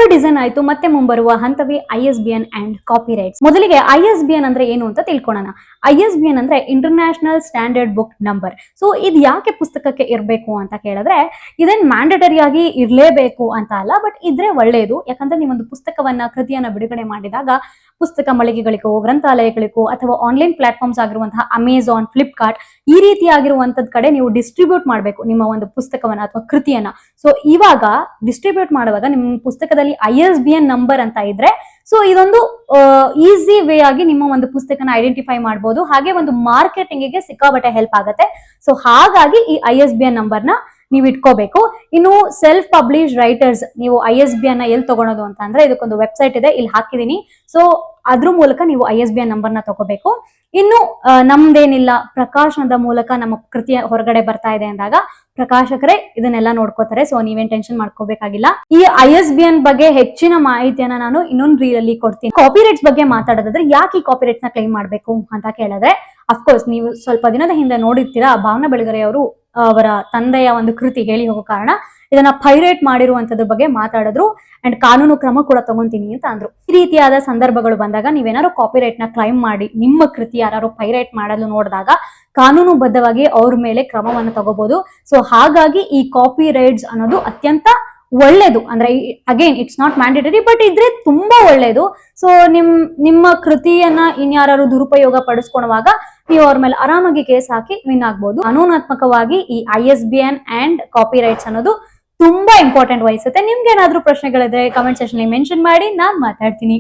Letter design ಆಯ್ತು, ಮತ್ತೆ ಮುಂಬರುವ ಹಂತವೇ ISBN ಅಂಡ್ ಕಾಪಿ ರೈಟ್ಸ್. ಮೊದಲಿಗೆ ISBN ಅಂದ್ರೆ ಏನು ಅಂತ ತಿಳ್ಕೊಳ್ಳೋಣ. ISBN ಅಂದ್ರೆ international standard book number. So ಇದು ಯಾಕೆ ಪುಸ್ತಕಕ್ಕೆ ಇರಬೇಕು ಅಂತ ಕೇಳಿದ್ರೆ, ಇದೇನ್ ಮ್ಯಾಂಡೇಟರಿ ಆಗಿ ಇರಲೇಬೇಕು ಅಂತ ಅಲ್ಲ, ಬಟ್ ಇದ್ರೆ ಒಳ್ಳೆಯದು. ಯಾಕಂದ್ರೆ ನೀವೊಂದು ಕೃತಿಯನ್ನ ಬಿಡುಗಡೆ ಮಾಡಿದಾಗ ಪುಸ್ತಕ ಮಳಿಗೆಗಳಿಗೂ, ಗ್ರಂಥಾಲಯಗಳಿಗೂ ಅಥವಾ ಆನ್ಲೈನ್ ಪ್ಲಾಟ್ಫಾರ್ಮ್ಸ್ ಆಗಿರುವಂತಹ ಅಮೆಜಾನ್, ಫ್ಲಿಪ್ಕಾರ್ಟ್ ಈ ರೀತಿಯಾಗಿರುವಂತದ್ ಕಡೆ ನೀವು ಡಿಸ್ಟ್ರಿಬ್ಯೂಟ್ ಮಾಡಬೇಕು ನಿಮ್ಮ ಒಂದು ಪುಸ್ತಕವನ್ನ ಅಥವಾ ಕೃತಿಯನ್ನ. ಸೊ ಇವಾಗ ಡಿಸ್ಟ್ರಿಬ್ಯೂಟ್ ಮಾಡುವಾಗ ನಿಮ್ಮ ಪುಸ್ತಕದಲ್ಲಿ ISBN ನಂಬರ್ ಅಂತ ಇದ್ರೆ, ಸೊ ಇದೊಂದು ಈಸಿ ವೇ ಆಗಿ ನಿಮ್ಮ ಒಂದು ಪುಸ್ತಕನ ಐಡೆಂಟಿಫೈ ಮಾಡಬಹುದು. ಹಾಗೆ ಒಂದು ಮಾರ್ಕೆಟಿಂಗ್ ಗೆ ಸಿಕ್ಕಾಬಟ್ಟೆ ಹೆಲ್ಪ್ ಆಗುತ್ತೆ. ಸೊ ಹಾಗಾಗಿ ಈ ISBN ನಂಬರ್ನ ನೀವು ಇಟ್ಕೋಬೇಕು. ಇನ್ನು ಸೆಲ್ಫ್ ಪಬ್ಲಿಷ್ ರೈಟರ್ಸ್ ನೀವು ISBN ನ ಎಲ್ಲಿ ತಗೊಳೋದು ಅಂತ ಅಂದ್ರೆ, ಇದಕ್ಕೊಂದು ವೆಬ್ಸೈಟ್ ಇದೆ, ಇಲ್ಲಿ ಹಾಕಿದೀನಿ. ಸೊ ಅದ್ರ ಮೂಲಕ ನೀವು ISBN ನಂಬರ್ನ ತಗೋಬೇಕು. ಇನ್ನು ನಮ್ದೇನಿಲ್ಲ, ಪ್ರಕಾಶನದ ಮೂಲಕ ನಮ್ಮ ಕೃತಿಯ ಹೊರಗಡೆ ಬರ್ತಾ ಇದೆ ಅಂದಾಗ ಪ್ರಕಾಶಕರೇ ಇದನ್ನೆಲ್ಲ ನೋಡ್ಕೋತಾರೆ. ಸೊ ನೀವೇನ್ ಟೆನ್ಷನ್ ಮಾಡ್ಕೋಬೇಕಾಗಿಲ್ಲ. ಈ ISBN ಬಗ್ಗೆ ಹೆಚ್ಚಿನ ಮಾಹಿತಿಯನ್ನ ನಾನು ಇನ್ನೊಂದು ರೀಲಲ್ಲಿ ಕೊಡ್ತೀನಿ. ಕಾಪಿರೈಟ್ಸ್ ಬಗ್ಗೆ ಮಾತಾಡೋದಾದ್ರೆ, ಯಾಕೆ ಈ ಕಾಪಿರೈಟ್ಸ್ ನ ಕ್ಲೈಮ್ ಮಾಡ್ಬೇಕು ಅಂತ ಕೇಳಿದ್ರೆ, ಅಫ್ಕೋರ್ಸ್ ನೀವು ಸ್ವಲ್ಪ ದಿನದ ಹಿಂದೆ ನೋಡಿರ್ತೀರಾ, ಭಾವನಾ ಬೆಳಗೆರೆ ಅವರು ಅವರ ತಂದೆಯ ಒಂದು ಕೃತಿ ಹೇಳಿ ಹೋಗೋ ಕಾರಣ ಇದನ್ನ ಪೈರೇಟ್ ಮಾಡಿರುವಂತದ್ರ ಬಗ್ಗೆ ಮಾತಾಡಿದ್ರು. ಅಂಡ್ ಕಾನೂನು ಕ್ರಮ ಕೂಡ ತಗೊಂತೀನಿ ಅಂತ ಅಂದ್ರು. ಈ ರೀತಿಯಾದ ಸಂದರ್ಭಗಳು ಬಂದಾಗ ನೀವೇನಾದ್ರು ಕಾಪಿರೈಟ್ ನ ಕ್ಲೈಮ್ ಮಾಡಿ ನಿಮ್ಮ ಕೃತಿ ಯಾರು ಪೈರೇಟ್ ಮಾಡಲು ನೋಡಿದಾಗ ಕಾನೂನು ಬದ್ಧವಾಗಿ ಅವ್ರ ಮೇಲೆ ಕ್ರಮವನ್ನು ತಗೋಬಹುದು. ಸೊ ಹಾಗಾಗಿ ಈ ಕಾಪಿ ರೈಟ್ಸ್ ಅನ್ನೋದು ಅತ್ಯಂತ ಒಳ್ಳೇದು. ಅಂದ್ರೆ again it's not mandatory, but ಇದ್ರೆ ತುಂಬಾ ಒಳ್ಳೇದು. ಸೊ ನಿಮ್ಮ ಕೃತಿಯನ್ನ ಇನ್ಯಾರು ದುರುಪಯೋಗ ಪಡಿಸ್ಕೊಳ್ಳುವಾಗ ನೀವು ಅವ್ರ ಮೇಲೆ ಆರಾಮಾಗಿ ಕೇಸ್ ಹಾಕಿ ವಿನ್ ಆಗ್ಬಹುದು. ಕಾನೂನಾತ್ಮಕವಾಗಿ ಈ ISBN ಅಂಡ್ ಕಾಪಿ ರೈಟ್ಸ್ ಅನ್ನೋದು ತುಂಬಾ ಇಂಪಾರ್ಟೆಂಟ್ ವಹಿಸುತ್ತೆ. ನಿಮ್ಗೆ ಏನಾದ್ರೂ ಪ್ರಶ್ನೆಗಳಿದ್ರೆ ಕಮೆಂಟ್ ಸೆಕ್ಷನ್ ಮೆನ್ಷನ್ ಮಾಡಿ, ನಾನ್ ಮಾತಾಡ್ತೀನಿ.